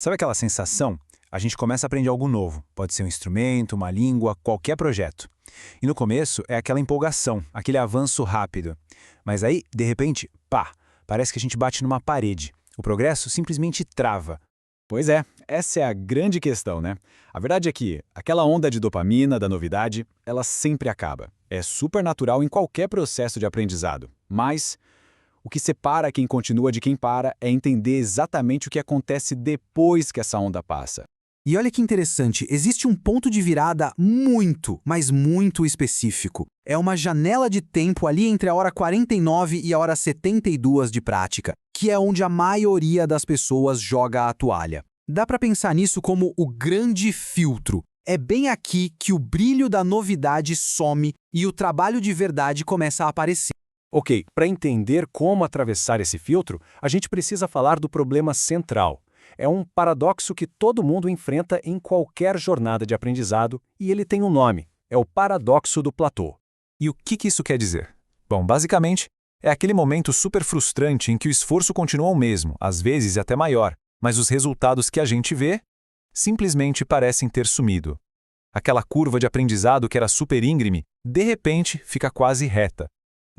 Sabe aquela sensação? A gente começa a aprender algo novo. Pode ser um instrumento, uma língua, qualquer projeto. E no começo é aquela empolgação, aquele avanço rápido. Mas aí, de repente, pá, parece que a gente bate numa parede. O progresso simplesmente trava. Pois é, essa é a grande questão, né? A verdade é que aquela onda de dopamina da novidade, ela sempre acaba. É super natural em qualquer processo de aprendizado. Mas o que separa quem continua de quem para é entender exatamente o que acontece depois que essa onda passa. E olha que interessante, existe um ponto de virada muito, mas muito específico. É uma janela de tempo ali entre a hora 49 e a hora 72 de prática, que é onde a maioria das pessoas joga a toalha. Dá para pensar nisso como o grande filtro. É bem aqui que o brilho da novidade some e o trabalho de verdade começa a aparecer. Ok, para entender como atravessar esse filtro, a gente precisa falar do problema central. É um paradoxo que todo mundo enfrenta em qualquer jornada de aprendizado e ele tem um nome. É o paradoxo do platô. E o que isso quer dizer? Bom, basicamente, é aquele momento super frustrante em que o esforço continua o mesmo, às vezes até maior, mas os resultados que a gente vê simplesmente parecem ter sumido. Aquela curva de aprendizado que era super íngreme, de repente, fica quase reta.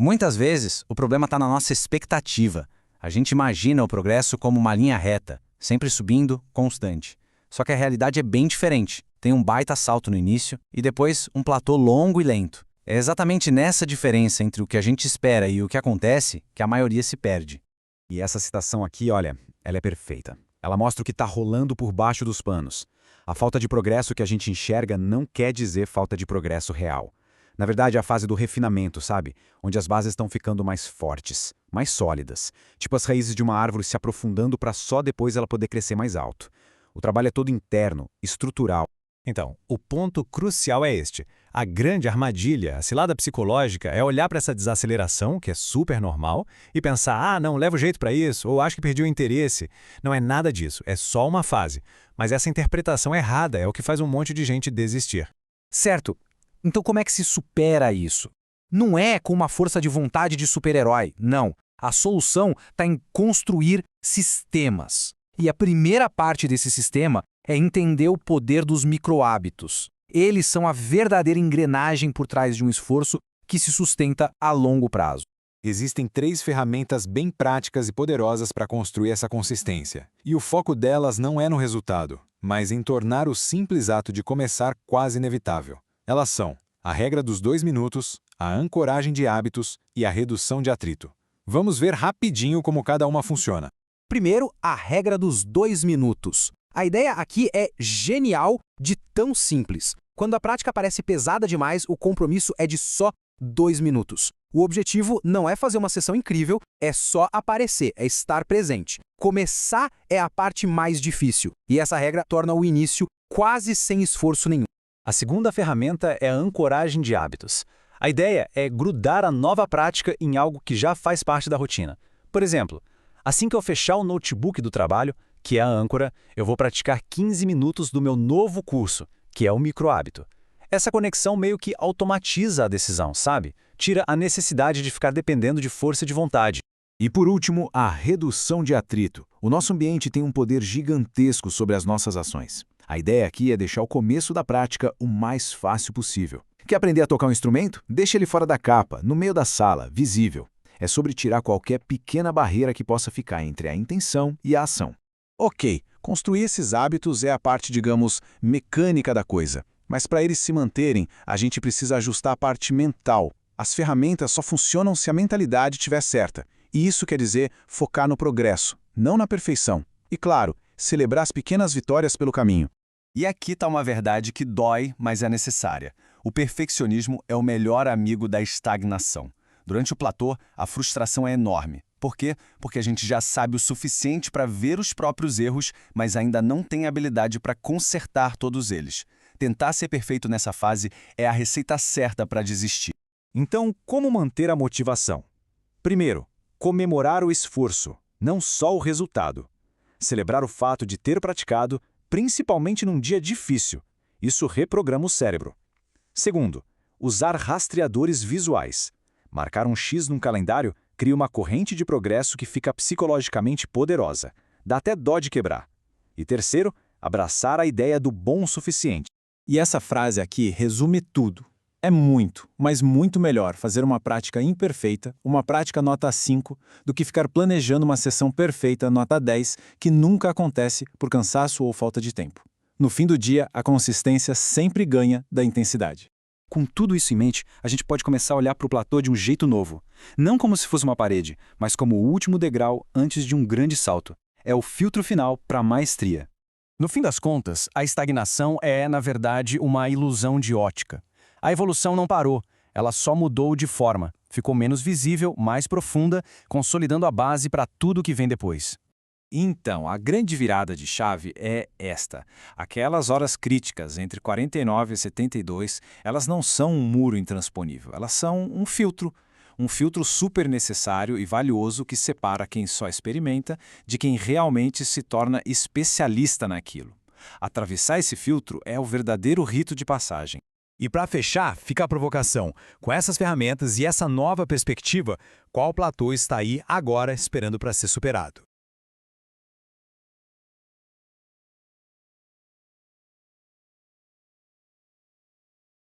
Muitas vezes, o problema está na nossa expectativa. A gente imagina o progresso como uma linha reta, sempre subindo, constante. Só que a realidade é bem diferente. Tem um baita salto no início e depois um platô longo e lento. É exatamente nessa diferença entre o que a gente espera e o que acontece que a maioria se perde. E essa citação aqui, olha, ela é perfeita. Ela mostra o que está rolando por baixo dos panos. A falta de progresso que a gente enxerga não quer dizer falta de progresso real. Na verdade, é a fase do refinamento, sabe? Onde as bases estão ficando mais fortes, mais sólidas. Tipo as raízes de uma árvore se aprofundando para só depois ela poder crescer mais alto. O trabalho é todo interno, estrutural. Então, o ponto crucial é este. A grande armadilha, a cilada psicológica, é olhar para essa desaceleração, que é super normal, e pensar, ah, não, levo jeito para isso, ou acho que perdi o interesse. Não é nada disso, é só uma fase. Mas essa interpretação errada é o que faz um monte de gente desistir. Certo. Então como é que se supera isso? Não é com uma força de vontade de super-herói, não. A solução está em construir sistemas. E a primeira parte desse sistema é entender o poder dos microhábitos. Eles são a verdadeira engrenagem por trás de um esforço que se sustenta a longo prazo. Existem 3 ferramentas bem práticas e poderosas para construir essa consistência. E o foco delas não é no resultado, mas em tornar o simples ato de começar quase inevitável. Elas são a regra dos 2 minutos, a ancoragem de hábitos e a redução de atrito. Vamos ver rapidinho como cada uma funciona. Primeiro, a regra dos 2 minutos. A ideia aqui é genial de tão simples. Quando a prática parece pesada demais, o compromisso é de só 2 minutos. O objetivo não é fazer uma sessão incrível, é só aparecer, é estar presente. Começar é a parte mais difícil, e essa regra torna o início quase sem esforço nenhum. A segunda ferramenta é a ancoragem de hábitos. A ideia é grudar a nova prática em algo que já faz parte da rotina. Por exemplo, assim que eu fechar o notebook do trabalho, que é a âncora, eu vou praticar 15 minutos do meu novo curso, que é o microhábito. Essa conexão meio que automatiza a decisão, sabe? Tira a necessidade de ficar dependendo de força de vontade. E por último, a redução de atrito. O nosso ambiente tem um poder gigantesco sobre as nossas ações. A ideia aqui é deixar o começo da prática o mais fácil possível. Quer aprender a tocar um instrumento? Deixa ele fora da capa, no meio da sala, visível. É sobre tirar qualquer pequena barreira que possa ficar entre a intenção e a ação. Ok, construir esses hábitos é a parte, digamos, mecânica da coisa. Mas para eles se manterem, a gente precisa ajustar a parte mental. As ferramentas só funcionam se a mentalidade estiver certa. E isso quer dizer focar no progresso, não na perfeição. E claro, celebrar as pequenas vitórias pelo caminho. E aqui está uma verdade que dói, mas é necessária. O perfeccionismo é o melhor amigo da estagnação. Durante o platô, a frustração é enorme. Por quê? Porque a gente já sabe o suficiente para ver os próprios erros, mas ainda não tem habilidade para consertar todos eles. Tentar ser perfeito nessa fase é a receita certa para desistir. Então, como manter a motivação? Primeiro, comemorar o esforço, não só o resultado. Celebrar o fato de ter praticado, principalmente num dia difícil. Isso reprograma o cérebro. Segundo, usar rastreadores visuais. Marcar um X num calendário cria uma corrente de progresso que fica psicologicamente poderosa. Dá até dó de quebrar. E terceiro, abraçar a ideia do bom o suficiente. E essa frase aqui resume tudo. É muito, mas muito melhor fazer uma prática imperfeita, uma prática nota 5, do que ficar planejando uma sessão perfeita nota 10, que nunca acontece por cansaço ou falta de tempo. No fim do dia, a consistência sempre ganha da intensidade. Com tudo isso em mente, a gente pode começar a olhar para o platô de um jeito novo. Não como se fosse uma parede, mas como o último degrau antes de um grande salto. É o filtro final para a maestria. No fim das contas, a estagnação é, na verdade, uma ilusão de ótica. A evolução não parou, ela só mudou de forma, ficou menos visível, mais profunda, consolidando a base para tudo que vem depois. Então, a grande virada de chave é esta. Aquelas horas críticas entre 49 e 72, elas não são um muro intransponível, elas são um filtro super necessário e valioso que separa quem só experimenta de quem realmente se torna especialista naquilo. Atravessar esse filtro é o verdadeiro rito de passagem. E para fechar, fica a provocação. Com essas ferramentas e essa nova perspectiva, qual platô está aí agora esperando para ser superado?